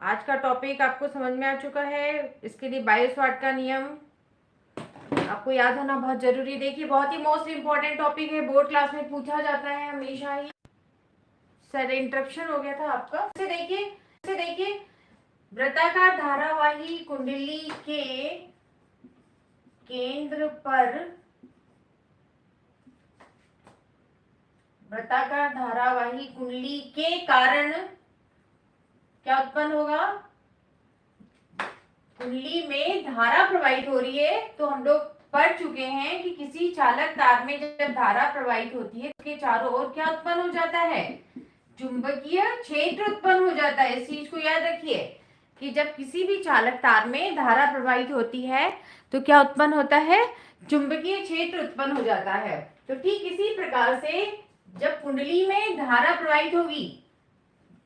आज का टॉपिक आपको समझ में आ चुका है। इसके लिए बायोस्वाट का नियम आपको याद होना बहुत जरूरी। देखिए, बहुत ही मोस्ट इंपॉर्टेंट टॉपिक है, बोर्ड क्लास में पूछा जाता है हमेशा ही। सर इंटरप्शन हो गया था आपका। देखिए वृत्ताकार धारावाही कुंडली के केंद्र पर वृत्ताकार धारावाही कुंडली के कारण क्या उत्पन्न होगा? कुंडली में धारा प्रवाहित हो रही है, तो हम लोग पढ़ चुके हैं कि किसी चालक तार में जब धारा प्रवाहित होती है उसके चारों ओर क्या उत्पन्न हो जाता है? चुंबकीय क्षेत्र उत्पन्न हो जाता है। इस चीज को याद रखिए कि जब किसी भी चालक तार में धारा प्रवाहित होती है तो क्या उत्पन्न होता है? चुंबकीय क्षेत्र उत्पन्न हो जाता है। तो ठीक इसी प्रकार से जब कुंडली में धारा प्रवाहित होगी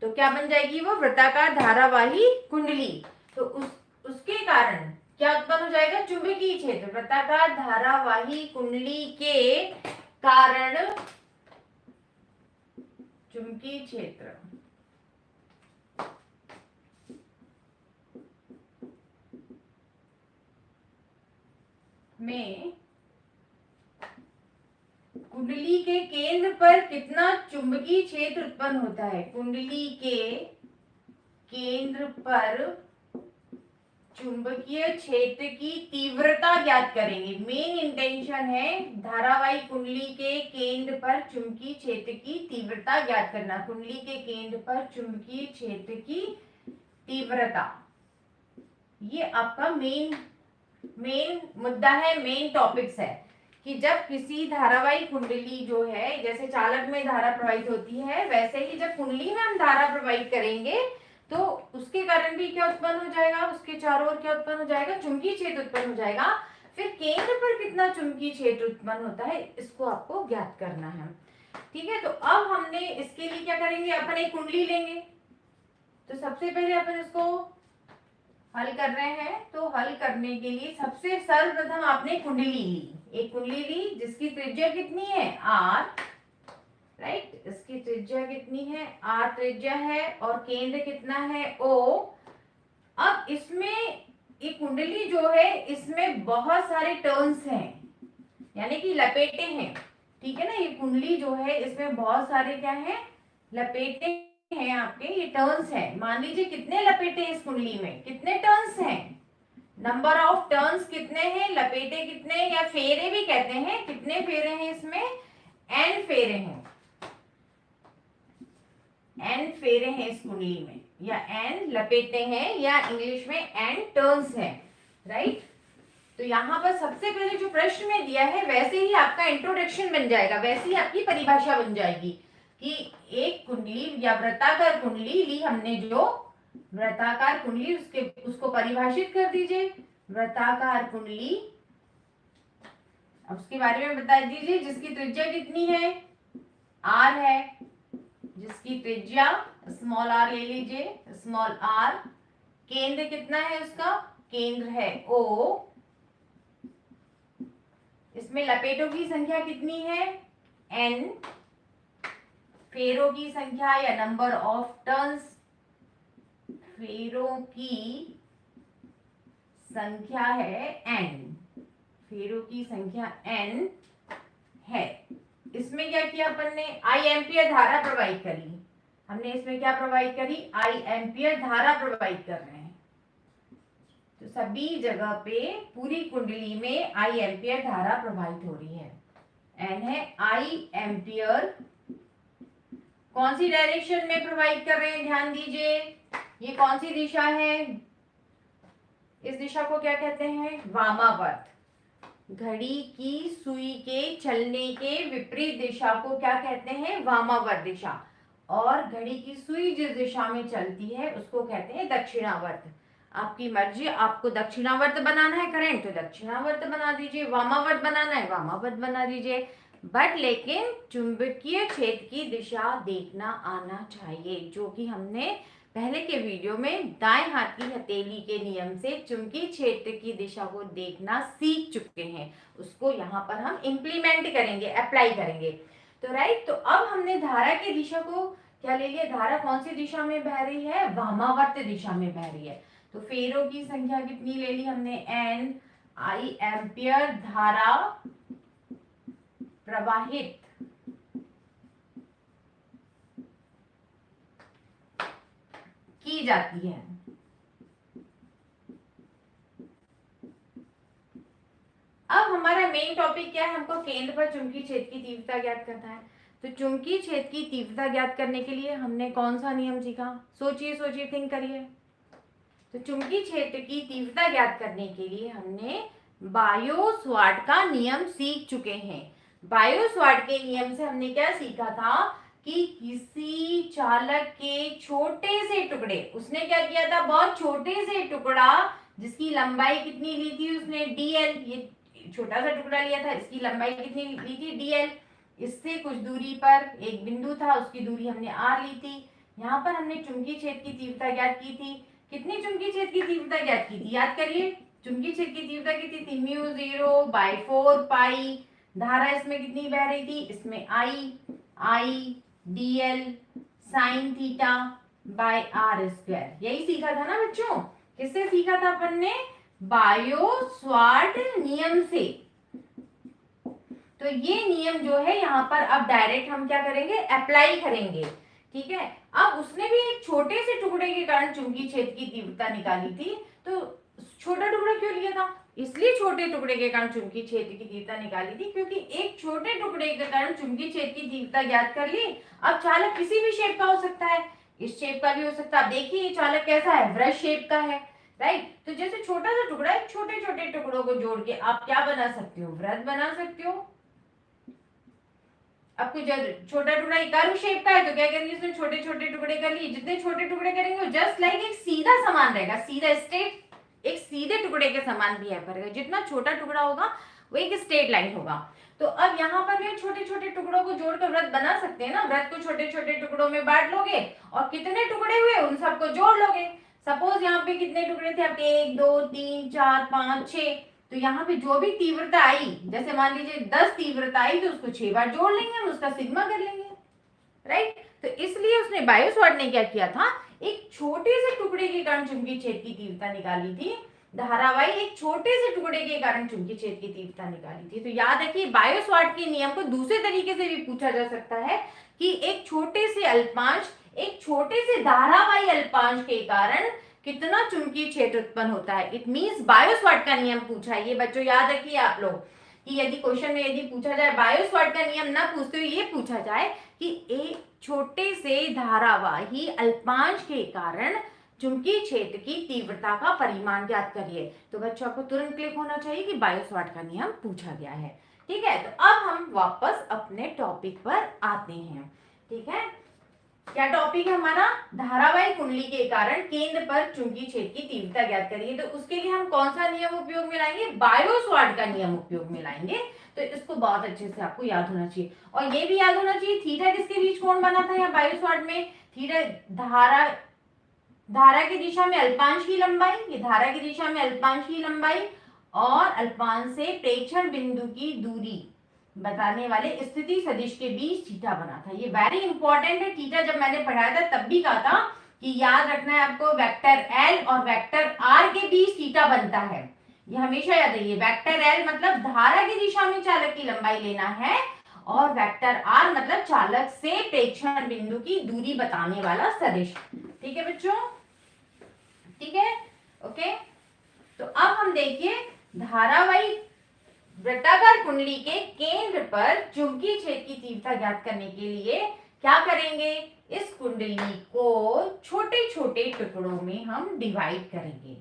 तो क्या बन जाएगी? वो वृत्ताकार धारावाही कुंडली। तो उसके कारण क्या उत्पन्न हो जाएगा? चुंबकीय क्षेत्र। वृत्ताकार धारावाही कुंडली के कारण चुंबकीय क्षेत्र में कुंडली के केंद्र पर कितना चुंबकीय क्षेत्र उत्पन्न होता है? कुंडली के केंद्र पर चुंबकीय क्षेत्र की तीव्रता ज्ञात करेंगे। मेन इंटेंशन है धारावाही कुंडली के केंद्र पर चुंबकीय क्षेत्र की तीव्रता ज्ञात करना। कुंडली के केंद्र पर चुंबकीय क्षेत्र की तीव्रता, ये आपका मेन मुद्दा है, मेन टॉपिक्स है कि जब किसी धारावाही कुंडली जो है, जैसे चालक में धारा प्रवाहित होती है, वैसे ही जब कुंडली में हम धारा प्रवाहित करेंगे तो उसके कारण भी क्या उत्पन्न हो जाएगा? उसके चारों ओर क्या उत्पन्न हो जाएगा? चुंबकीय क्षेत्र उत्पन्न हो जाएगा। फिर केंद्र पर कितना चुंबकीय क्षेत्र उत्पन्न होता है, इसको आपको ज्ञात करना है। ठीक है, तो अब हमने इसके लिए क्या करेंगे? अपन एक कुंडली लेंगे। तो सबसे पहले अपन इसको हल कर रहे हैं। तो हल करने के लिए सबसे सर्वप्रथम आपने कुंडली ली, एक कुंडली ली जिसकी त्रिज्या कितनी है? आर। राइट, इसकी त्रिज्या कितनी है? आर त्रिज्या है और केंद्र कितना है? ओ। अब इसमें ये कुंडली जो है इसमें बहुत सारे टर्न्स हैं, यानी कि लपेटे हैं। ठीक है ना, ये कुंडली जो है इसमें बहुत सारे क्या है? लपेटे हैं आपके, ये टर्न्स हैं। मान लीजिए कितने लपेटे हैं इस कुंडली में? कितने टर्न्स हैं? नंबर ऑफ टर्न्स कितने हैं? लपेटे कितने, या फेरे भी कहते हैं। कितने फेरे हैं इसमें? एन फेरे हैं। एन फेरे हैं इस कुंडली में, या एन लपेटे हैं, या इंग्लिश में एन टर्न्स हैं। राइट, तो यहाँ पर सबसे पहले जो प्रश्न में दिया है वैसे ही आपका इंट्रोडक्शन बन जाएगा, वैसे ही आपकी परिभाषा बन जाएगी कि एक कुंडली या वृत्ताकार कुंडली ली हमने, जो वृत्ताकार कुंडली, उसको परिभाषित कर दीजिए। वृत्ताकार कुंडली, अब उसके बारे में बता दीजिए जिसकी त्रिज्या कितनी है? आर है। जिसकी त्रिज्या स्मॉल आर ले लीजिए, स्मॉल आर। केंद्र कितना है उसका? केंद्र है ओ। इसमें लपेटों की संख्या कितनी है? एन। फेरों की संख्या या नंबर ऑफ टर्न्स, फेरों की संख्या है एन। फेरों की संख्या एन है। इसमें क्या किया अपन ने? आई एम्पियर धारा प्रवाहित करी। हमने इसमें क्या प्रवाहित करी? आई एम्पियर धारा प्रवाहित कर रहे हैं। तो सभी जगह पे पूरी कुंडली में आई एम्पियर धारा प्रवाहित हो रही है। एन है आई एम्पियर। कौन सी डायरेक्शन में प्रवाहित कर रहे हैं? ध्यान दीजिए, ये कौन सी दिशा है? इस दिशा को क्या कहते हैं? वामावर्त। घड़ी की सुई के चलने के विपरीत दिशा को क्या कहते हैं? वामावर्त दिशा। और घड़ी की सुई जिस दिशा में चलती है उसको कहते हैं दक्षिणावर्त। आपकी मर्जी, आपको दक्षिणावर्त बनाना है करंट तो दक्षिणावर्त बना दीजिए, वामावर्त बनाना है वामावर्त बना दीजिए, बट लेकिन चुंबकीय क्षेत्र की दिशा देखना आना चाहिए, जो कि हमने पहले के वीडियो में दाएं हाथ की हथेली के नियम से चुंबकीय क्षेत्र की दिशा को देखना सीख चुके हैं। उसको यहाँ पर हम इम्प्लीमेंट करेंगे, अप्लाई करेंगे। तो राइट, तो अब हमने धारा की दिशा को क्या ले लिया, धारा कौन सी दिशा में बह रही है, वामावर्त दिशा में बह रही है। तो फेरों की संख्या कितनी ले ली हमने, एन आई एम्पियर धारा प्रवाहित की जाती है। अब हमारा मेन टॉपिक क्या है, हमको केंद्र पर चुंबकीय क्षेत्र की तीव्रता ज्ञात करना है। तो चुंबकीय क्षेत्र की तीव्रता ज्ञात करने के लिए हमने कौन सा नियम सीखा, सोचिए सोचिए, थिंक करिए। तो चुंबकीय क्षेत्र की तीव्रता ज्ञात करने के लिए हमने बायो-सवार्ट का नियम सीख चुके हैं। बायो-सवार्ट के नियम से हमने क्या सीखा था कि किसी चालक के छोटे से टुकड़े, उसने क्या किया था, बहुत छोटे से टुकड़ा जिसकी लंबाई कितनी ली थी उसने, डीएल, ये छोटा सा टुकड़ा लिया था, इसकी लंबाई कितनी ली थी, डीएल। इससे कुछ दूरी पर एक बिंदु था, उसकी दूरी हमने आर ली थी। यहाँ पर हमने चुंबकीय क्षेत्र की तीव्रता ज्ञात की थी। कितनी चुंबकीय क्षेत्र की तीव्रता ज्ञात की थी, याद करिए। चुंबकीय क्षेत्र की तीव्रता कितनी थी, म्यू 0/4 पाई। धारा इसमें कितनी बह रही थी, इसमें I DL sine theta by R square. यही सीखा था ना बच्चों, किससे सीखा था अपन ने, बायो-सवार्ट नियम से। तो ये नियम जो है यहाँ पर अब डायरेक्ट हम क्या करेंगे, अप्लाई करेंगे, ठीक है। अब उसने भी एक छोटे से टुकड़े के कारण चुंबकीय क्षेत्र की तीव्रता निकाली थी। तो छोटा टुकड़ा क्यों लिया था, इसलिए छोटे टुकड़े के कारण चुंबकीय क्षेत्र की तीव्रता निकाली थी, क्योंकि एक छोटे टुकड़े के कारण चुंबकीय क्षेत्र की तीव्रता ज्ञात कर ली। अब चालक किसी भी शेप का हो सकता है, इस शेप का भी हो सकता है। देखिए ये चालक कैसा है, वृत्त शेप का है, राइट। तो जैसे छोटा सा टुकड़ा है, छोटे छोटे टुकड़ों को जोड़ के आप क्या बना सकते हो, वृत्त बना सकते हो। आपको जब छोटा टुकड़ा कर्व शेप का है तो क्या करेंगे, इसमें छोटे छोटे टुकड़े कर लिए, जितने छोटे टुकड़े करेंगे जस्ट लाइक एक सीधा समान रहेगा, सीधा स्ट्रेट, एक सीधे टुकड़े के समान बिहेव करेगा। जितना छोटा टुकड़ा होगा वो एक स्ट्रेट लाइन होगा। तो अब यहाँ पर भी छोटे छोटे टुकड़ों को जोड़कर वृत्त बना सकते हैं ना। वृत्त को छोटे छोटे टुकड़ों में बांट लोगे और कितने टुकड़े हुए उन सबको जोड़ लोगे। सपोज यहाँ पे कितने टुकड़े थे आपके, 1 2 3 4 5 6। तो यहाँ पे जो भी तीव्रता आई, जैसे मान लीजिए 10 तीव्रता आई तो उसको 6 बार जोड़ लेंगे, हम उसका सिग्मा कर लेंगे, राइट। तो इसलिए उसने बायो-सवार्ट ने क्या किया था, एक छोटे से टुकड़े के कारण चुंबकीय क्षेत्र की तीव्रता निकाली थी। धारावाही एक छोटे से टुकड़े के कारण चुंबकीय क्षेत्र की तीव्रता निकाली थी। तो याद रखिए बायो-सवार्ट के नियम को दूसरे तरीके से भी पूछा जा सकता है कि एक छोटे से अल्पांश, एक छोटे से धारावाही अल्पांश के कारण कितना चुंबकीय क्षेत्र उत्पन्न होता है। इट मींस बायो-सवार्ट का नियम पूछा है। ये बच्चों याद रखिए आप लोग कि यदि क्वेश्चन में यदि पूछा जाए बायो-सवार्ट का नियम ना पूछते हुए ये पूछा जाए कि एक छोटे से धारावाही अल्पांश के कारण चुंबकीय क्षेत्र की तीव्रता का परिमाण ज्ञात करिए, तो बच्चों को तुरंत क्लिक होना चाहिए कि बायो-सवार्ट का नियम पूछा गया है। ठीक है, तो अब हम वापस अपने टॉपिक पर आते हैं। ठीक है, क्या टॉपिक है हमारा, धारावाही कुंडली के कारण केंद्र पर चुंबकीय क्षेत्र की तीव्रता ज्ञात करिए। तो उसके लिए हम कौन सा नियम उपयोग में लाएंगे, बायो-सवार्ट का नियम उपयोग में लाएंगे। तो इसको बहुत अच्छे से आपको याद होना चाहिए। और ये भी याद होना चाहिए थीटा किसके बीच कोण बना था यहाँ बायो-सवार्ट में, थीटा धारा की दिशा में अल्पांश की लंबाई, ये धारा की दिशा में अल्पांश की लंबाई और अल्पांश से प्रेक्षण बिंदु की दूरी बताने वाले स्थिति सदिश के बीच थीटा बना था। ये वेरी इंपॉर्टेंट है। थीटा जब मैंने पढ़ाया था तब भी कहा था कि याद रखना है आपको, वेक्टर एल और वेक्टर आर के बीच थीटा बनता है। ये हमेशा याद रखिए। वेक्टर एल मतलब धारा की दिशा में चालक की लंबाई लेना है और वेक्टर आर मतलब चालक से प्रेक्षण बिंदु की दूरी बताने वाला सदिश। ठीक है बच्चों, ठीक है, ओके। तो अब हम देखिए धारावाही वृत्ताकार कुंडली के केंद्र पर चुंबकीय क्षेत्र की तीव्रता ज्ञात करने के लिए क्या करेंगे, इस कुंडली को छोटे छोटे टुकड़ों में हम डिवाइड करेंगे।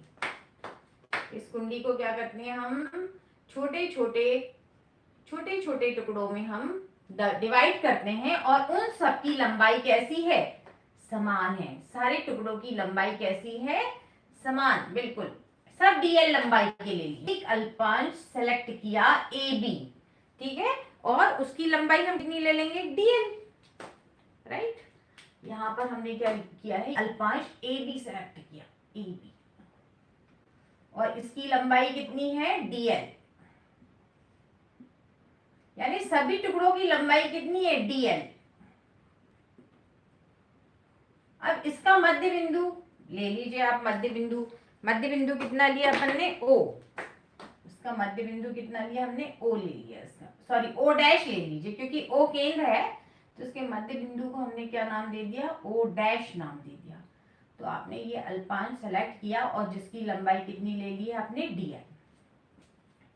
इस कुंडली को क्या करते हैं हम, छोटे छोटे टुकड़ों में हम डिवाइड करते हैं और उन सब की लंबाई कैसी है, समान है। सारे टुकड़ों की लंबाई कैसी है, समान, बिल्कुल सब डीएल लंबाई के लिए। एक अल्पांश सेलेक्ट किया ए बी, ठीक है, और उसकी लंबाई हम कितनी ले लेंगे, डीएल, राइट। यहां पर हमने क्या किया है, अल्पांश ए बी सेलेक्ट किया, ए बी, और इसकी लंबाई कितनी है, डीएल, यानी सभी टुकड़ों की लंबाई कितनी है, डीएल। अब इसका मध्य बिंदु ले लीजिए आप। मध्य बिंदु कितना लिया अपन ने, ओ। इसका मध्य बिंदु कितना लिया हमने, ओ ले लिया। इसका सॉरी ओ डैश ले लीजिए, क्योंकि ओ केंद्र है तो इसके मध्य बिंदु को हमने क्या नाम दे दिया, ओ डैश नाम दे दिया। तो आपने ये अल्पांश सेलेक्ट किया और जिसकी लंबाई कितनी ले ली है आपने, dl।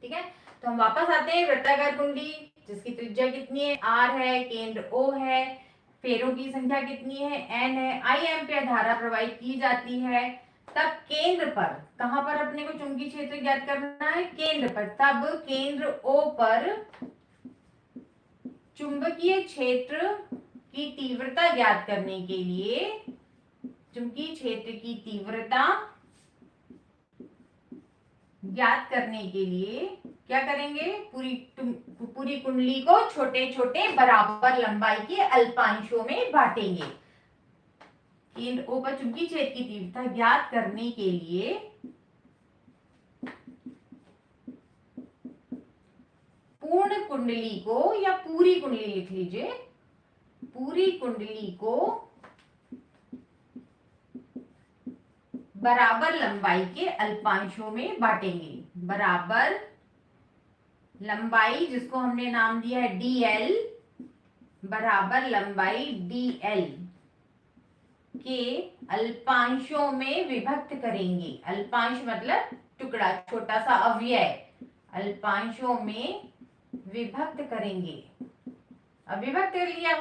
ठीक है, तो हम वापस आते हैं वृत्ताकार कुंडली जिसकी त्रिज्या कितनी है, r है, केंद्र o है, फेरों की संख्या कितनी है, n है, I एम्पियर धारा प्रवाहित की जाती है। तब केंद्र पर, कहां पर अपने को चुंबकीय क्षेत्र ज्ञात करना है, केंद्र पर। तब केंद्र O पर चुंबकीय क्षेत्र की तीव्रता ज्ञात करने के लिए, चुंबकीय क्षेत्र की तीव्रता ज्ञात करने के लिए क्या करेंगे, पूरी कुंडली को छोटे छोटे बराबर लंबाई के अल्पांशों में बांटेंगे। केंद्र O पर चुंबकीय क्षेत्र की तीव्रता ज्ञात करने के लिए पूर्ण कुंडली को, या पूरी कुंडली लिख लीजिए, पूरी कुंडली को बराबर लंबाई के अल्पांशों में बांटेंगे। बराबर लंबाई जिसको हमने नाम दिया है dl, बराबर लंबाई dl के अल्पांशों में विभक्त करेंगे। अल्पांश मतलब टुकड़ा, छोटा सा अवयव, अल्पांशों में विभक्त करेंगे। अब विभक्त कर लिया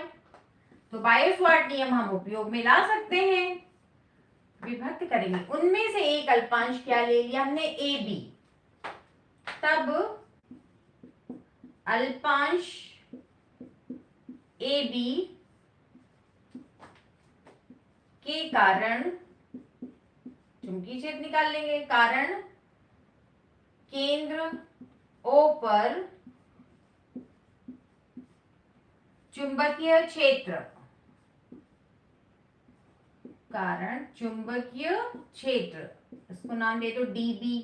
तो बायो-सवार्ट नियम हम उपयोग में ला सकते हैं। विभक्त करेंगे, उनमें से एक अल्पांश क्या ले लिया हमने, ए बी। तब अल्पांश ए बी के कारण, चुंबकीय क्षेत्र निकाल लेंगे, कारण केंद्र O पर चुंबकीय क्षेत्र, कारण चुंबकीय क्षेत्र, इसको नाम दे दो dB।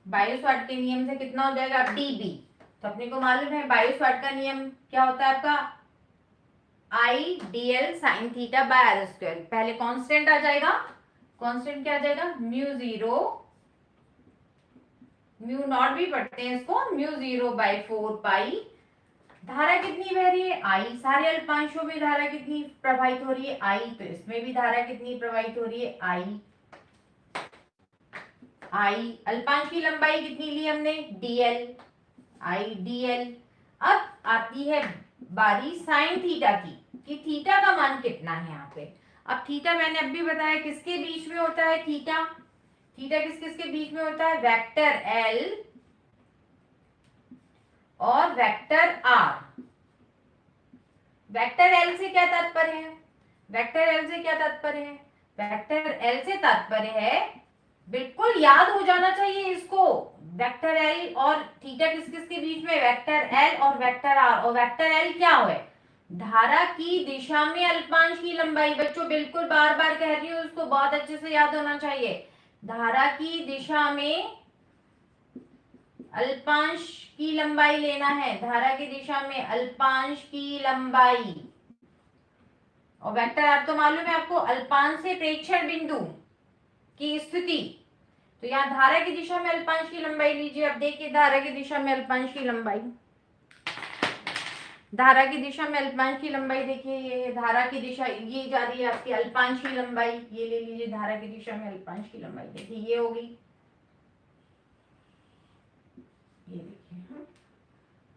बायो-सवार्ट के नियम से कितना हो जाएगा, dB। तो अपने को मालूम है बायो-सवार्ट का नियम क्या होता है आपका, I dl sin theta by r square. पहले कांस्टेंट आ जाएगा, कांस्टेंट क्या आ जाएगा, म्यू जीरो, म्यू नॉट भी पढ़ते हैं इसको, म्यू जीरो बाई 4 पाई। धारा कितनी बह रही है, I। सारे अल्पांशों में धारा कितनी प्रवाहित हो रही है, I। तो इसमें भी धारा कितनी प्रवाहित हो रही है, I। अल्पांश की लंबाई कितनी ली हमने, dl, I dl। अब आती है बारी साइन थीटा की, कि थीटा का मान कितना है यहाँ पे। अब थीटा मैंने अभी बताया किसके बीच में होता है, थीटा, थीटा किस किसके बीच में होता है, वेक्टर L और वेक्टर R। वेक्टर L से क्या तात्पर्य है, वेक्टर L से क्या तात्पर्य है, वेक्टर L से तात्पर्य है, बिल्कुल याद हो जाना चाहिए इसको, वेक्टर L और थीटा किस किस के बीच में, वेक्टर L और वेक्टर R। और वेक्टर L क्या है, धारा की दिशा में अल्पांश की लंबाई। बच्चों बिल्कुल बार बार कह रही हूँ, उसको बहुत अच्छे से याद होना चाहिए। धारा की दिशा में अल्पांश की लंबाई लेना है, धारा की दिशा में अल्पांश की लंबाई। और वेक्टर आर तो मालूम है आपको, अल्पांश से प्रेक्षण बिंदु की स्थिति। तो यहाँ धारा की दिशा में अल्पांश की लंबाई लीजिए। अब देखिए धारा की दिशा में अल्पांश की लंबाई, धारा की दिशा में अल्पांश की लंबाई देखिए, ये धारा की दिशा ये जा रही है आपकी अल्पांश की लंबाई, ये ले लीजिए धारा की दिशा में अल्पांश की लंबाई, देखिए ये होगी, ये देखिए,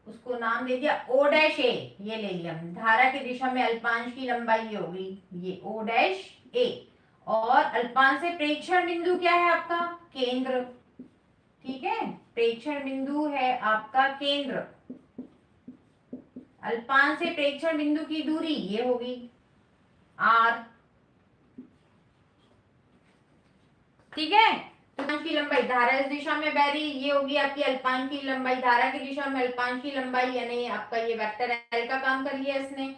उसको नाम दे दिया ओ डैश ए, ये ले लिया हमने। धारा की दिशा में अल्पांश की लंबाई ये होगी, ये ओ डैश ए। और अल्पांश से प्रेक्षण बिंदु क्या है आपका, केंद्र। ठीक है, प्रेक्षण बिंदु है आपका केंद्र। अल्पांश से प्रेक्षण बिंदु की दूरी ये होगी r। ठीक है, अल्पांश की लंबाई, धारा इस दिशा में बह रही, ये होगी आपकी अल्पांश की लंबाई। धारा की दिशा में अल्पांश की लंबाई, यानी आपका ये वेक्टर एल का काम कर लिया इसने।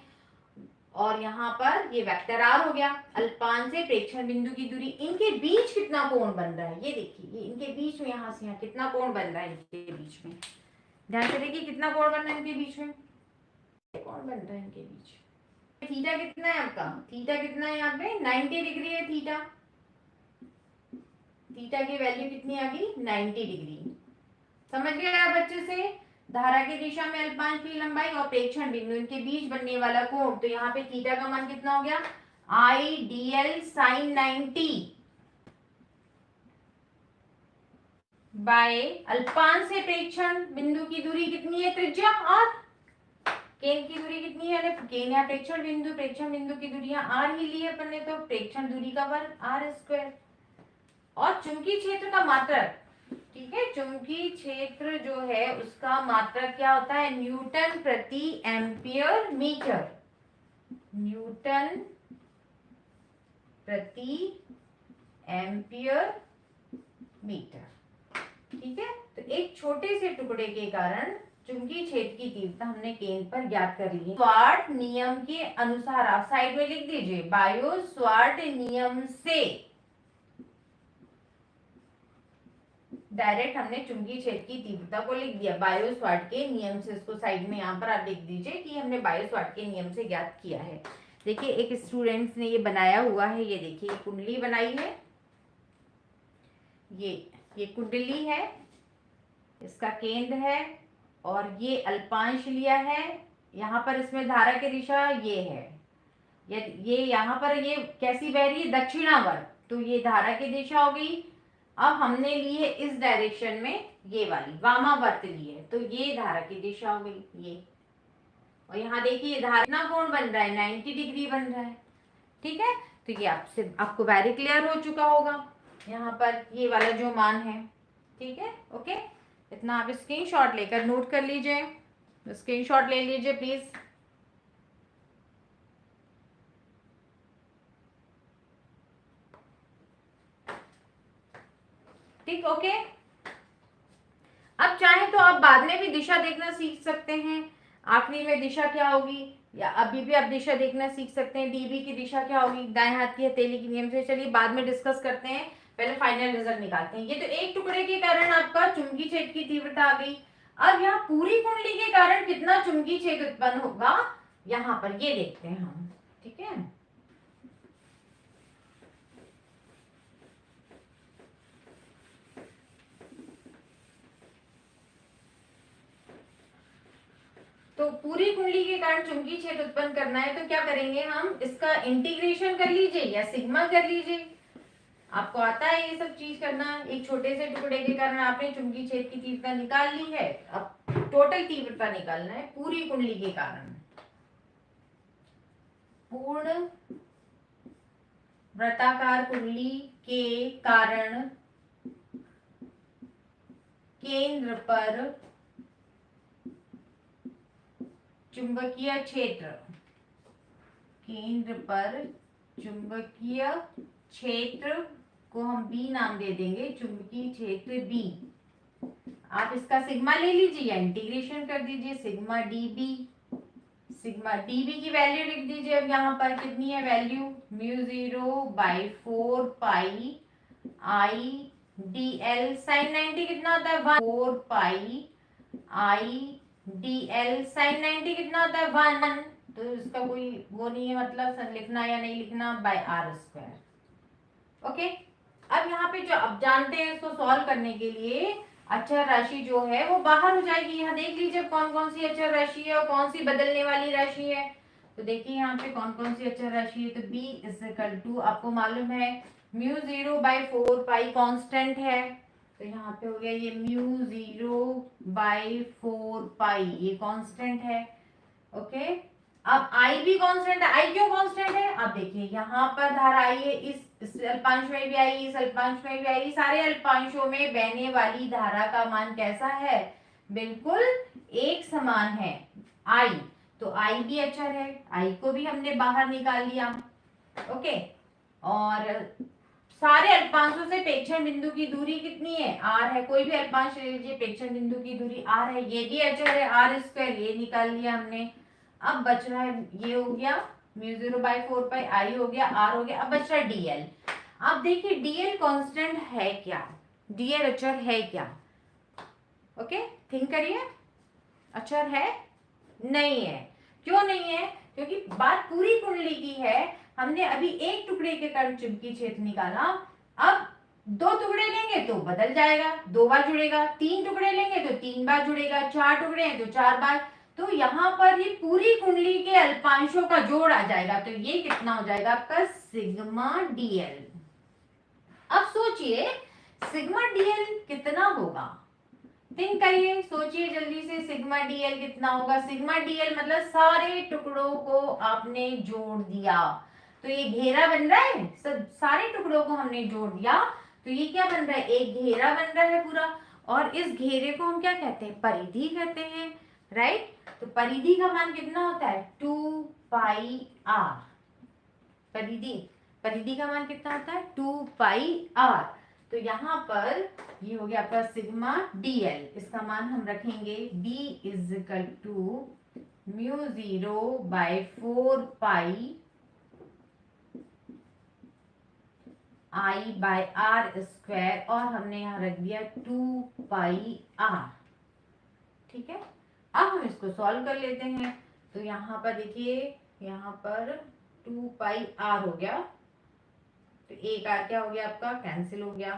और यहाँ पर ये वेक्टर आर हो गया। अल्पांश से प्रेक्षण बिंदु की दूरी, इनके बीच कितना कोण बन रहा है, ये देखिए, ये इनके बीच में यहाँ से यहाँ कितना कोण बन रहा है इनके बीच में, ध्यान से देखिए कितना कोण बन रहा है इनके बीच में, कोण बन रहा है इनके बीच, थीटा कितना है आपका, थीटा कितना है यहाँ पे 90 डिग्री है थीटा, थीटा की वैल्यू कितनी आ गई 90 डिग्री। समझ गए आप अच्छे से। धारा की दिशा में अल्पांश की लंबाई और प्रेक्षण बिंदु इनके बीच बनने वाला कोण, तो यहाँ पे थीटा का मान कितना हो गया I D L sine 90 by अल्पांश से प्रेक्षण बिंदु की दूरी कितनी है त्रिज्या आर, केंद्र की दूरी कितनी है, केंद्र या प्रेक्षण बिंदु की दूरी आर ही ली है अपन ने, तो प्रेक्षण दूरी का वर्ग आर स्क्वायर। और चुंबकीय क्षेत्र का मात्रक, ठीक है, चुंबकीय क्षेत्र जो है उसका मात्रक क्या होता है न्यूटन प्रति एम्पियर मीटर, न्यूटन प्रति एम्पियर मीटर। ठीक है, तो एक छोटे से टुकड़े के कारण चुंबकीय क्षेत्र की तीव्रता हमने केंद्र पर ज्ञात कर ली है। स्वार्ट नियम के अनुसार, आप साइड में लिख दीजिए बायो स्वार्ट नियम से डायरेक्ट हमने चुंबकीय क्षेत्र की तीव्रता को लिख दिया बायो स्वार्ट के नियम से, इसको साइड में यहाँ पर आप लिख दीजिए कि हमने बायो स्वार्ट के नियम से ज्ञात किया है। देखिए एक स्टूडेंट्स ने ये बनाया हुआ है, ये देखिए कुंडली बनाई है, ये कुंडली है, इसका केंद्र है और ये अल्पांश लिया है, यहाँ पर इसमें धारा की दिशा ये है, ये यहाँ पर ये कैसी बह रही है दक्षिणावर्त, तो ये धारा की दिशा हो गई। अब हमने ली है इस डायरेक्शन में ये वाली वामावर्त ली है, तो ये धारा की दिशा हो गई ये, और यहाँ देखिए धारा कितना कोण बन रहा है 90 डिग्री बन रहा है। ठीक है, तो ये आपको वेरी क्लियर हो चुका होगा यहाँ पर ये वाला जो मान है। ठीक है, ओके, इतना आप स्क्रीनशॉट लेकर नोट कर लीजिए, स्क्रीनशॉट ले लीजिए प्लीज। ठीक, ओके। अब चाहे तो आप बाद में भी दिशा देखना सीख सकते हैं, आखिरी में दिशा क्या होगी, या अभी भी आप दिशा देखना सीख सकते हैं, डीबी की दिशा क्या होगी दाएं हाथ की हथेली के नियम से। चलिए बाद में डिस्कस करते हैं, पहले फाइनल रिजल्ट निकालते हैं। ये तो एक टुकड़े के कारण आपका चुंबकीय क्षेत्र की तीव्रता आ गई। अब यहाँ पूरी कुंडली के कारण कितना चुंबकीय क्षेत्र उत्पन्न होगा यहाँ पर ये देखते हैं हम। ठीक है, तो पूरी कुंडली के कारण चुंबकीय क्षेत्र उत्पन्न करना है, तो क्या करेंगे हम, इसका इंटीग्रेशन कर लीजिए या सिग्मा कर लीजिए, आपको आता है ये सब चीज करना। एक छोटे से टुकड़े के कारण आपने चुंबकीय क्षेत्र की तीव्रता निकाल ली है, अब टोटल तीव्रता निकालना है पूरी कुंडली के कारण। पूर्ण वृत्ताकार कुंडली के कारण केंद्र पर चुंबकीय क्षेत्र, केंद्र पर चुंबकीय क्षेत्र को हम बी नाम दे देंगे, चुंबकीय क्षेत्र बी। आप इसका सिग्मा ले लीजिए या इंटीग्रेशन कर दीजिए, सिग्मा डीबी, सिग्मा डीबी की वैल्यू लिख दीजिए। अब यहाँ पर कितनी है value, μ0/4 pi I D L sine 90 कितना होता है 4 pi I D L sine 90 कितना होता है 1, तो इसका कोई वो नहीं है मतलब लिखना या नहीं लिखना, बाय आर स्क्वायर। ओके, अब यहाँ पे जो अब जानते हैं इसको सॉल्व करने के लिए अचर राशि जो है वो बाहर हो जाएगी। यहाँ देख लीजिए कौन कौन सी अचर राशि है और कौन सी बदलने वाली राशि है। तो देखिए यहाँ पे कौन कौन सी अचर राशि है, तो b इज टू आपको मालूम है μ0/4 पाई कांस्टेंट है, तो यहाँ पे हो गया ये μ0/4 पाई ये कांस्टेंट है। ओके, अब आई भी कांस्टेंट है, आई क्यों कांस्टेंट है, अब देखिए यहाँ पर धारा आई है, इस अल्पांश में भी आई, इस अल्पांश में भी आई, सारे अल्पांशों में बहने वाली धारा का मान कैसा है, बिल्कुल एक समान है आई, तो आई भी अचर है, आई को भी हमने बाहर निकाल लिया। ओके, और सारे अल्पांशों से प्रेक्षण बिंदु की दूरी कितनी है आर है, कोई भी अल्पांश ले लीजिए प्रेक्षण बिंदु की दूरी आर है, ये भी अचर है आर स्क्वायर, ये निकाल लिया हमने। अब बच रहा है ये हो गया μ0/4 पाई आई हो गया आर हो गया, अब बच रहा है डीएल। अब देखिए डीएल कांस्टेंट है क्या, डीएल अचर है क्या, ओके थिंक करिए, अचर है नहीं है, क्यों नहीं है, क्योंकि बात पूरी कुंडली की है। हमने अभी एक टुकड़े के कारण चुंबकीय क्षेत्र निकाला, अब 2 टुकड़े लेंगे तो बदल जाएगा, 2 बार जुड़ेगा, 3 टुकड़े लेंगे तो 3 बार जुड़ेगा, 4 टुकड़े हैं तो 4 बार। तो यहाँ पर ये पूरी कुंडली के अल्पांशों का जोड़ आ जाएगा, तो ये कितना हो जाएगा आपका सिग्मा डीएल। अब सोचिए सिग्मा डीएल कितना होगा, थिंक करिए, सोचिए जल्दी से, सिग्मा डीएल कितना होगा। सिग्मा डीएल मतलब सारे टुकड़ों को आपने जोड़ दिया, तो ये घेरा बन रहा है, सब सारे टुकड़ों को हमने जोड़ दिया, तो ये क्या बन रहा है, एक घेरा बन रहा है पूरा। और इस घेरे को हम क्या कहते हैं, परिधि कहते हैं, राइट। तो परिधि का मान कितना होता है, 2 पाई आर। परिधि परिधि का मान कितना होता है, 2 पाई आर। तो यहाँ पर ये हो गया आपका सिग्मा डीएल, इसका मान हम रखेंगे d is equal to mu 0/4 pi I by R square, और हमने यहाँ रख दिया 2 पाई आर। ठीक है, अब हम इसको सॉल्व कर लेते हैं। तो यहाँ पर देखिए, यहाँ पर 2 पाई आर हो गया, तो एक आर क्या हो गया आपका, कैंसिल हो गया।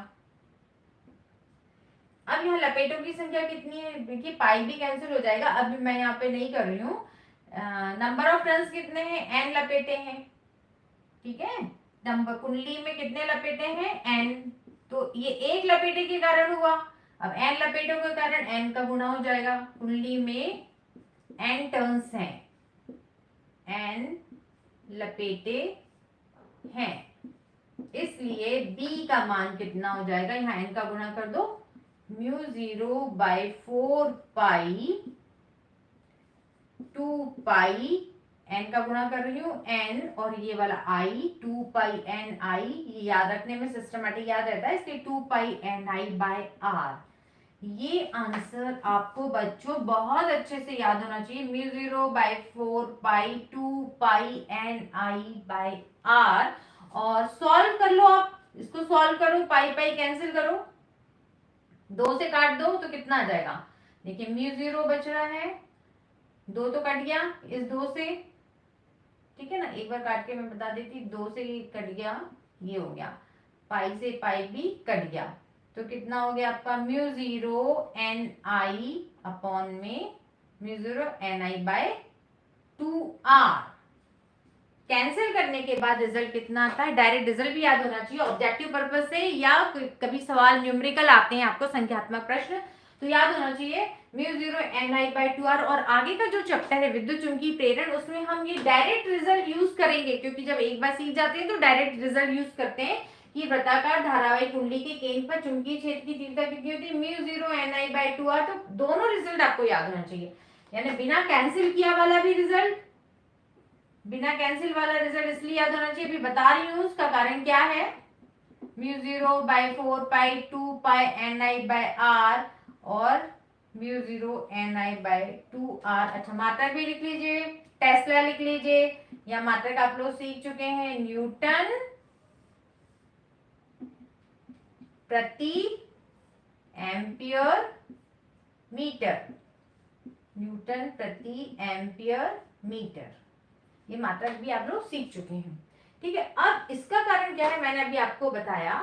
अब यहाँ लपेटों की संख्या कितनी है, देखिए पाई भी कैंसिल हो जाएगा, अभी मैं यहाँ पे नहीं कर रही हूँ। नंबर ऑफ टर्न्स कितने हैं, एन लपेटे हैं, ठीक है। नंबर कुंडली में कितने लपेटे हैं, एन, तो ये एक लपेटे के कारण हुआ, अब एन लपेटों के कारण एन का गुना हो जाएगा। कुंडली में एन टर्न्स हैं, एन लपेटे हैं, इसलिए बी का मान कितना हो जाएगा, यहाँ एन का गुना कर दो, म्यू 0/4 पाई 2 पाई, एन का गुणा कर रही हूँ एन और ये वाला आई, 2 पाई एन आई, ये याद रखने में सिस्टमेटिक याद रहता है, इसलिए 2 pi N I by R. ये आंसर आपको बच्चों बहुत अच्छे से याद होना चाहिए, mu 0/4 pi 2 pi N I by R. और सॉल्व कर लो, आप इसको सॉल्व करो, पाई पाई कैंसिल करो, 2 से काट दो तो कितना आ जाएगा, देखिए म्यू 0 बच रहा है, 2 तो कट गया इस 2 से, ठीक है ना, एक बार काट के मैं बता देती, 2 से कट गया, ये हो गया, पाई से पाई भी कट गया, तो कितना हो गया आपका म्यू 0 एन आई अपॉन में mu 0 N I by 2 R. Cancel करने के बाद रिजल्ट कितना आता है, डायरेक्ट रिजल्ट भी याद होना चाहिए ऑब्जेक्टिव पर्पस से, या कभी सवाल न्यूमेरिकल आते हैं आपको संख्यात्मक प्रश्न, तो याद होना चाहिए mu 0 N I by 2 R. और आगे का जो चैप्टर है विद्युत चुंबकीय प्रेरण, उसमें हम ये डायरेक्ट रिजल्ट यूज करेंगे, क्योंकि जब एक बार सीख जाते हैं तो डायरेक्ट रिजल्ट यूज करते हैं कि वृत्ताकार धारावाही कुंडली के केंद्र पर चुंबकीय क्षेत्र की तीव्रता कितनी होती है, mu 0 N I by 2 R. तो दोनों रिजल्ट आपको याद होना चाहिए, यानी बिना कैंसिल किया वाला भी रिजल्ट, बिना कैंसिल वाला रिजल्ट इसलिए याद होना चाहिए, अभी बता रही हूँ उसका कारण क्या है, mu 0/4 pi 2 pi N I by R और mu 0 N I by 2 R. अच्छा मात्रक भी लिख लीजिए, टेस्ला लिख लीजिए, या मात्रक आप लोग सीख चुके हैं, न्यूटन प्रति एम्पियर मीटर, न्यूटन प्रति एम्पियर मीटर, ये मात्रक भी आप लोग सीख चुके हैं, ठीक है। अब इसका कारण क्या है, मैंने अभी आपको बताया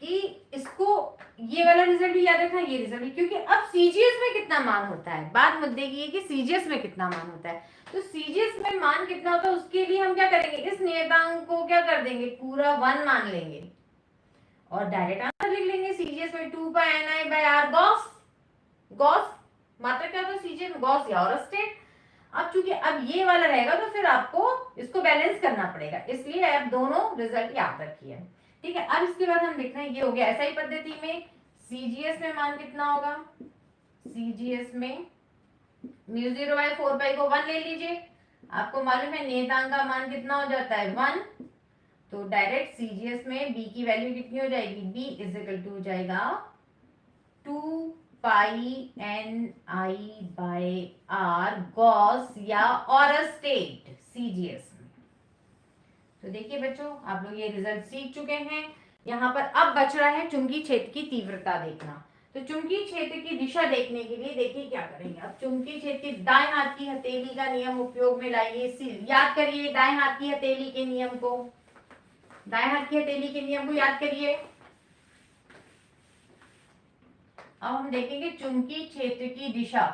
कि इसको ये वाला रिजल्ट भी याद रखना, ये रिजल्ट भी, क्योंकि अब सीजीएस में कितना मान होता है, बात मुद्दे की है कि सीजीएस में कितना मान होता है। तो सीजीएस में मान कितना होता है, उसके लिए हम क्या करेंगे, इस नियतांक को क्या कर देंगे, पूरा 1 मान लेंगे और डायरेक्ट आंसर लिख लेंगे। सीजीएस में 2 pi N I by R, gauss gauss मात्रक क्या होता है सीजीएस में, गॉस या ऑरस्टेड। अब चूंकि अब ये वाला रहेगा तो फिर आपको इसको बैलेंस करना पड़ेगा, इसलिए आप दोनों रिजल्ट याद रखिए, ठीक है। अब इसके बाद हम देख रहे हैं, ये हो गया एसआई पद्धति में सीजीएस में मान कितना होगा, सीजीएस में म्यू 0/4 पाई को 1 ले लीजिए, आपको मालूम है नियतांक का मान कितना हो जाता है 1, तो डायरेक्ट सीजीएस में बी की वैल्यू कितनी हो जाएगी, बी इज इक्वल टू हो जाएगा 2 pi N I by R, gauss या ऑरस्टेड सीजीएस में। तो देखिए बच्चों, आप लोग ये रिजल्ट सीख चुके हैं। यहाँ पर अब बच रहा है चुंबकीय क्षेत्र की तीव्रता देखना। तो चुंबकीय क्षेत्र की दिशा देखने के लिए देखिए क्या करेंगे। अब चुंबकीय क्षेत्र के दाएं हाथ की हथेली का नियम उपयोग में लाइए। याद करिए दाएं हाथ की हथेली के नियम को, दाएं हाथ की हथेली के नियम को याद करिए। अब हम देखेंगे चुंबकीय क्षेत्र की दिशा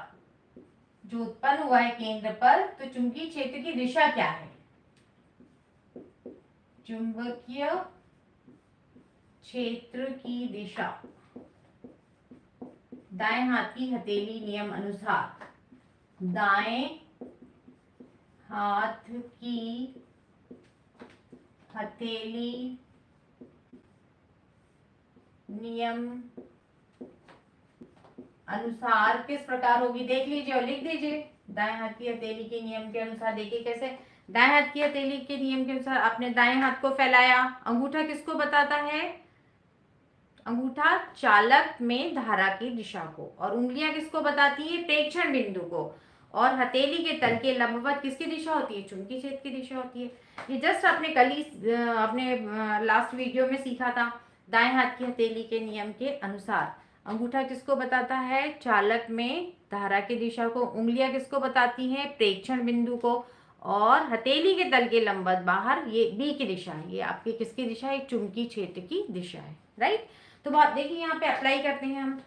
जो उत्पन्न हुआ है केंद्र पर, तो चुंबकीय क्षेत्र की दिशा क्या है? चुंबकीय क्षेत्र की दिशा दाएं हाथ की हथेली नियम अनुसार, दाएं हाथ की हथेली नियम अनुसार किस प्रकार होगी? देख लीजिए और लिख दीजिए। दाएं हाथ की हथेली के नियम के अनुसार देखिए कैसे। दाएं हाथ की हथेली के नियम के अनुसार आपने दाएं हाथ को फैलाया, अंगूठा किसको बताता है? अंगूठा चालक में धारा की दिशा को, और उंगलियां किसको बताती है? प्रेक्षण बिंदु को। और हथेली के तल के लंबवत किसकी दिशा होती है? चुंबकीय क्षेत्र की दिशा होती है। ये जस्ट आपने कल ही अपने लास्ट वीडियो में सीखा था। दाएं हाथ की हथेली के नियम के अनुसार अंगूठा किसको बताता है? चालक में धारा की दिशा को। उंगलियां किसको बताती हैं? प्रेक्षण बिंदु को। और हथेली के तल के लंबवत बाहर, ये बी की दिशा है। ये आपकी किसकी दिशा है? चुंबकीय क्षेत्र की दिशा है, राइट। तो बात देखिए यहाँ पे अप्लाई करते हैं हम।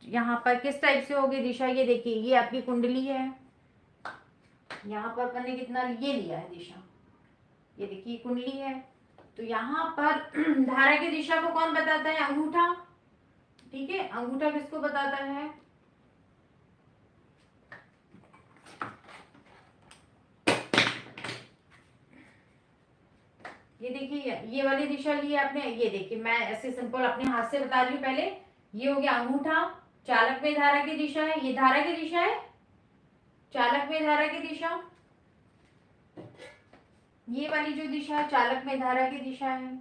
यहाँ पर किस टाइप से होगी दिशा? ये देखिए ये आपकी कुंडली है, यहाँ पर अपन ने कितना ये लिया है दिशा, ये देखिए कुंडली है। तो यहाँ पर धारा की दिशा को कौन बताता है? अंगूठा, ठीक है। अंगूठा किसको बताता है? ये देखिए ये वाली दिशा ली है आपने। ये देखिए मैं ऐसे सिंपल अपने हाथ से बता रही हूँ पहले। ये हो गया अंगूठा, चालक में धारा की दिशा है, ये धारा की दिशा है, चालक में धारा की दिशा। ये वाली जो दिशा है चालक में धारा की दिशा है।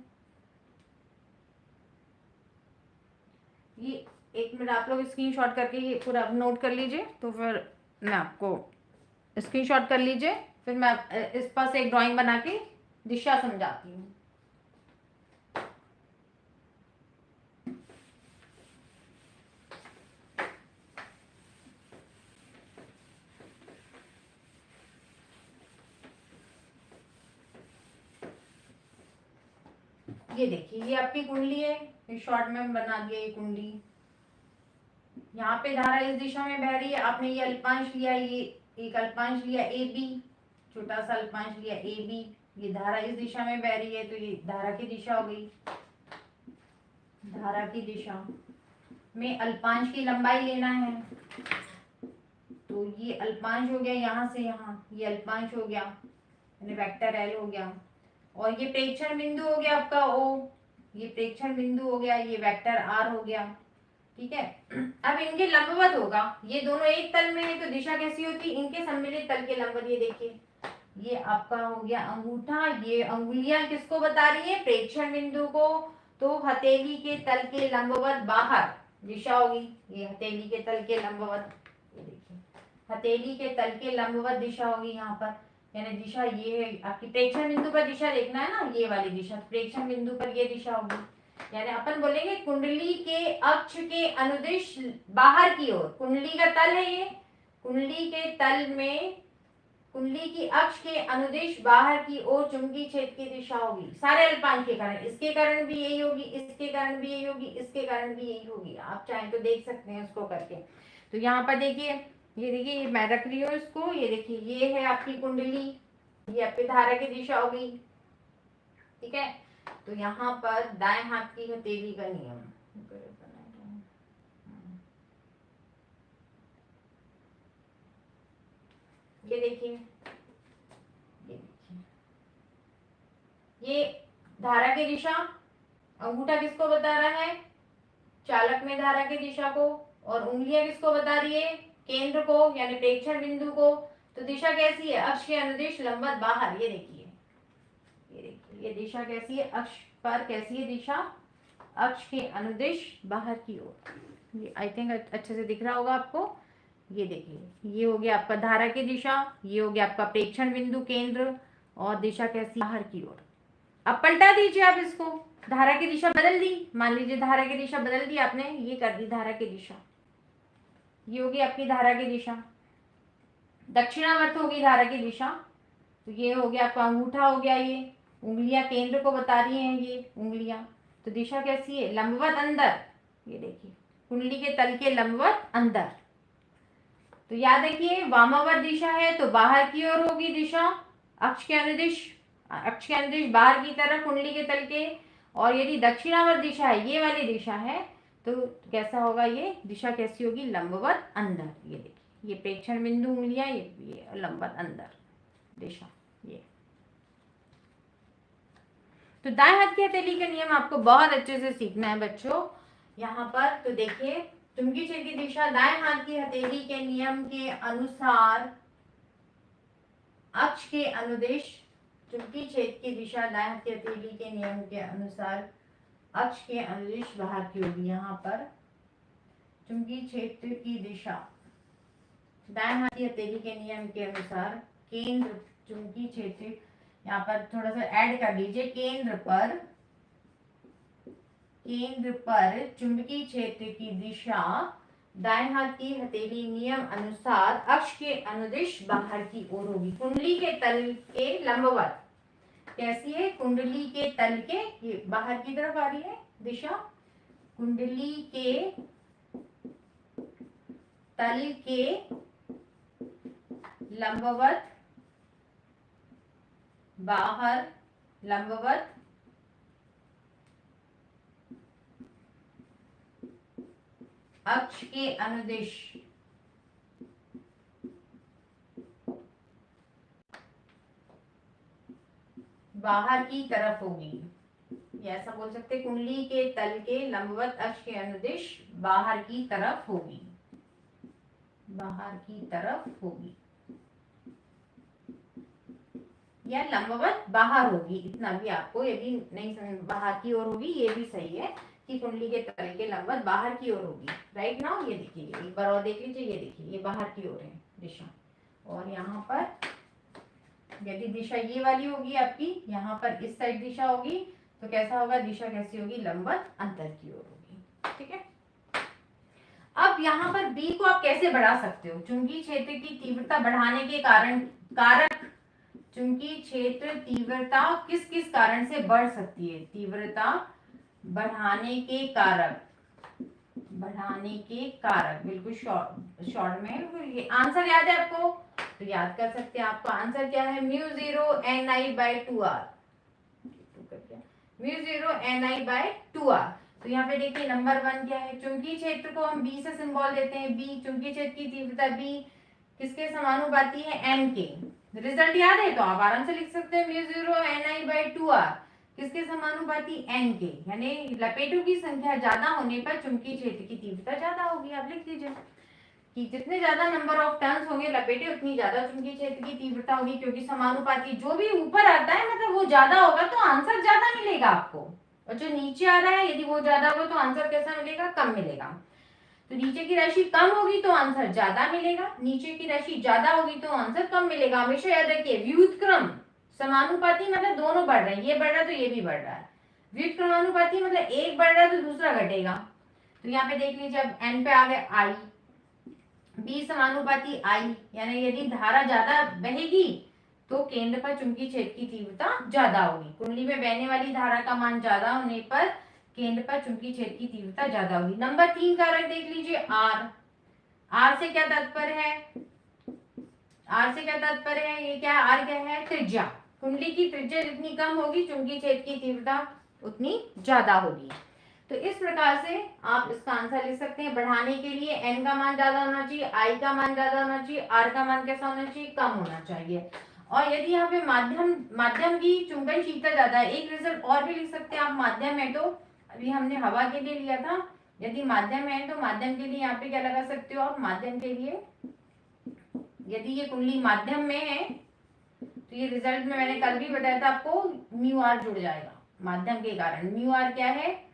ये एक मिनट आप लोग स्क्रीनशॉट करके ये पूरा नोट कर लीजिए, तो फिर मैं आपको स्क्रीनशॉट कर लीजिए, फिर मैं इस पास एक ड्राइंग बना के दिशा समझाती हूँ। ये देखिए ये आपकी कुंडली है, इस शॉर्ट में बना दिया ये कुंडली। यहाँ पे धारा इस दिशा में बह रही है। आपने ये अल्पांश लिया, ये एक अल्पांश लिया ए बी, छोटा सा अल्पांश लिया ए बी। ये धारा इस दिशा में बह रही है, तो ये धारा की दिशा हो गई। धारा की दिशा में अल्पांश की लंबाई लेना है, तो ये अल्पांश हो गया यहाँ से यहाँ, ये अल्पांश हो गया यानी वेक्टर एल हो गया। और ये प्रेक्षण बिंदु हो गया आपका ओ, ये प्रेक्षण बिंदु हो गया, ये वेक्टर आर हो गया, ठीक है। अब इनके लंबवत होगा, ये दोनों एक तल में है तो दिशा कैसी होती? इनके सम्मिलित तल के लंबवत। ये देखिए ये आपका हो गया अंगूठा, ये अंगुलियां किसको बता रही है? प्रेक्षण बिंदु को। तो हथेली के तल के लंबवत बाहर दिशा होगी, ये हथेली के तल के लंबवत। ये देखिए हथेली के तल के लंबवत दिशा होगी यहाँ पर, यानी दिशा ये है आपकी। प्रेक्षण बिंदु पर दिशा देखना है ना, ये वाली दिशा, प्रेक्षण बिंदु पर ये दिशा होगी। यानी अपन बोलेंगे कुंडली के अक्ष के अनुदिश बाहर की ओर, कुंडली का तल है ये, कुंडली के तल में, कुंडली की अक्ष के अनुदिश बाहर की ओर चुंबकीय क्षेत्र की दिशा होगी। सारे अल्पांश के कारण, इसके कारण भी यही होगी, इसके कारण भी यही होगी, इसके कारण भी यही होगी। आप चाहें तो देख सकते हैं उसको करके। तो यहाँ पर देखिए, ये देखिए मैं रख रही हूँ इसको, ये देखिए ये है आपकी कुंडली, ये आपकी धारा की दिशा होगी, ठीक है। तो यहाँ पर दाएं हाथ की हथेली का नियम, ये देखिए, ये धारा की दिशा, अंगूठा किसको बता रहा है? चालक में धारा की दिशा को, और उंगलियां किसको बता रही है? केंद्र को यानी प्रेक्षण बिंदु को। तो दिशा कैसी है? अक्ष के अनुदिश लंबवत बाहर। ये देखिए, ये देखिए ये दिशा कैसी है? अक्ष पर कैसी है दिशा? अक्ष के अनुदिश बाहर की ओर। ये आई थिंक अच्छे से दिख रहा होगा आपको। ये देखिए ये हो गया आपका धारा की दिशा, ये हो गया आपका प्रेक्षण बिंदु केंद्र, और दिशा कैसी? बाहर की ओर। अब पलटा दीजिए आप इसको, धारा की दिशा बदल दी, मान लीजिए धारा की दिशा बदल दी आपने, ये कर दी धारा की दिशा, ये होगी आपकी धारा की दिशा, दक्षिणावर्त होगी धारा की दिशा। तो ये हो गया आपका अंगूठा हो गया, ये उंगलियां केंद्र को बता रही हैं, ये उंगलियां। तो दिशा कैसी है, लंबवत अंदर, ये देखिए कुंडली के तल के लंबवत अंदर। तो याद रखिए वामावर्त दिशा है तो बाहर की ओर होगी दिशा, अक्ष के अनुदिश, अक्ष के अनुदिश बाहर की तरफ कुंडली के तल के। और यदि दक्षिणावर्त दिशा है, ये वाली दिशा है, तो कैसा होगा, ये दिशा कैसी होगी, लंबवत अंदर। ये देखिए ये प्रेक्षण बिंदु उंगलियां, ये लंबवत अंदर दिशा ये। तो दाएं हाथ की हथेली का नियम आपको बहुत अच्छे से सीखना है बच्चों। यहाँ पर तो देखिए चुंबकीय क्षेत्र की दिशा दाएं हाथ की हथेली के नियम के अनुसार अक्ष के अनुदिश, चुंबकीय क्षेत्र की दिशा दाएं हाथ की हथेली के नियम के अनुसार अक्ष के अनुदिश बाहर की होगी। यहाँ पर चुंबकीय क्षेत्र की दिशा दाएं हाथ की हथेली के नियम के अनुसार केंद्र चुंबकीय क्षेत्र, यहाँ पर थोड़ा सा ऐड कर लीजिए, केंद्र पर चुंबकीय क्षेत्र की दिशा दाएं हाथ की हथेली नियम अनुसार अक्ष के अनुदिश बाहर की ओर होगी, कुंडली के तल के लंबवत। कैसी है, कुंडली के तल के, ये बाहर की तरफ आ रही है दिशा, कुंडली के तल के लंबवत, बाहर लंबवत, अक्ष के अनुदिश बाहर की तरफ होगी। ये ऐसा बोल सकते हैं, कुंडली के तल के लंबवत अक्ष के अनुदिश बाहर की तरफ होगी, बाहर की तरफ होगी या लंबवत बाहर होगी। इतना भी आपको यदि नहीं बाहर की ओर होगी, ये भी सही है कि कुंडली के तल के लंबवत बाहर की ओर होगी। राइट नाउ ये देखिए, एक बार और देख लीजिए, ये देखिए ये बाहर की ओर है दिशा। और यहाँ पर यदि दिशा ये वाली होगी आपकी, यहाँ पर इस साइड दिशा होगी, तो कैसा होगा, दिशा कैसी होगी, लंबवत अंतर की ओर होगी। ठीक है, अब यहाँ पर बी को आप कैसे बढ़ा सकते हो, चुंबकीय क्षेत्र की तीव्रता बढ़ाने के कारक, चुंबकीय क्षेत्र तीव्रता किस किस कारण से बढ़ सकती है, तीव्रता बढ़ाने के कारक, बिल्कुल शॉर्ट में। ये आंसर याद है आपको, तो याद कर सकते हैं। आपका आंसर क्या है, म्यू 0 ni/2r, म्यू 0 ni/2r। तो यहाँ पे देखिए नंबर 1 क्या है, चुंबकीय क्षेत्र को हम बी से सिंबल देते हैं, बी, चुंबकीय क्षेत्र की तीव्रता बी किसके समानुपाती है, एन के। रिजल्ट याद है तो आप आराम से लिख सकते हैं, म्यू 0 ni/2r किसके समानुपाती, एन के, यानी लपेटों की संख्या ज्यादा होने पर चुंबकीय क्षेत्र की तीव्रता ज्यादा होगी। आप लिख दीजिए कि जितने ज्यादा नंबर ऑफ टर्न्स होंगे लपेटे, उतनी ज्यादा चुंबकीय क्षेत्र की तीव्रता होगी, क्योंकि समानुपाती जो भी ऊपर आता है मतलब वो ज्यादा होगा तो आंसर ज्यादा मिलेगा आपको, और जो नीचे आ रहा है यदि वो ज्यादा होगा तो आंसर कैसा मिलेगा, कम मिलेगा। तो नीचे की राशि कम होगी तो आंसर ज्यादा मिलेगा, नीचे की राशि ज्यादा होगी तो आंसर कम मिलेगा। हमेशा याद रखिए, व्युत्क्रम समानुपाती मतलब दोनों बढ़ रहे हैं, ये बढ़ रहा है तो ये भी बढ़ रहा है। व्युत्क्रमानुपाती मतलब एक बढ़ रहा है तो दूसरा घटेगा। तो यहाँ पे देख लीजिए, अब एन पे आ गए आई, बी समानुपाती आई, यानी यदि धारा ज्यादा बहेगी तो केंद्र पर चुंबकीय क्षेत्र की तीव्रता ज्यादा होगी। कुंडली में बहने वाली धारा का मान ज्यादा होने पर केंद्र पर चुंबकीय क्षेत्र की तीव्रता ज्यादा होगी। नंबर 3 कारक देख लीजिए, आर। आर से क्या तात्पर्य है, आर से क्या तात्पर्य है, ये क्या, आर क्या है, त्रिज्या। कुंडली की त्रिज्या जितनी कम होगी चुंबकीय क्षेत्र की तीव्रता उतनी ज्यादा होगी। तो इस प्रकार से आप इसका आंसर लिख सकते हैं। बढ़ाने के लिए एन का मान ज्यादा होना चाहिए, आई का मान ज्यादा होना चाहिए, आर का मान कैसा होना चाहिए, कम होना चाहिए। और यदि यहाँ पे माध्यम की चुंबनशीलता ज्यादा है, एक रिजल्ट और भी लिख सकते हैं आप, माध्यम है तो अभी हमने हवा के लिए लिया था, यदि माध्यम है तो माध्यम के लिए यहाँ पे क्या लगा सकते हो आप, माध्यम के लिए यदि ये कुंडली माध्यम में है तो ये रिजल्ट में मैंने कल भी बताया था आपको, म्यू आर जुड़ जाएगा माध्यम के कारण। म्यू आर क्या है,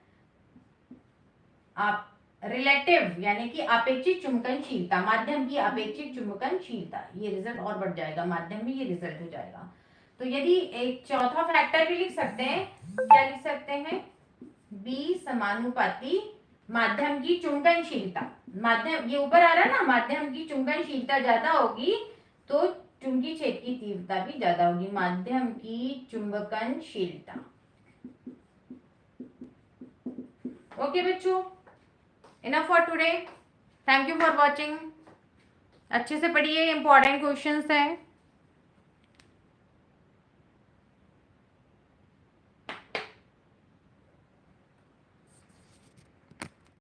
आप रिलेटिव यानी कि अपेक्षित चुंबकनशीलता, माध्यम की अपेक्षित चुंबकनशीलता, ये रिजल्ट और बढ़ जाएगा, माध्यम में ये रिजल्ट हो जाएगा। तो यदि एक चौथा फैक्टर भी लिख सकते हैं, क्या लिख सकते हैं, समानुपाती माध्यम की चुंबनशीलता, माध्यम ये ऊपर आ रहा है ना, माध्यम की चुंबनशीलता ज्यादा होगी तो चुंबकीय क्षेत्र की तीव्रता भी ज्यादा होगी। माध्यम की चुंबकनशीलता। ओके बच्चों, enough for today. Thank you for watching. अच्छे से पढ़िए, इंपॉर्टेंट क्वेश्चंस है।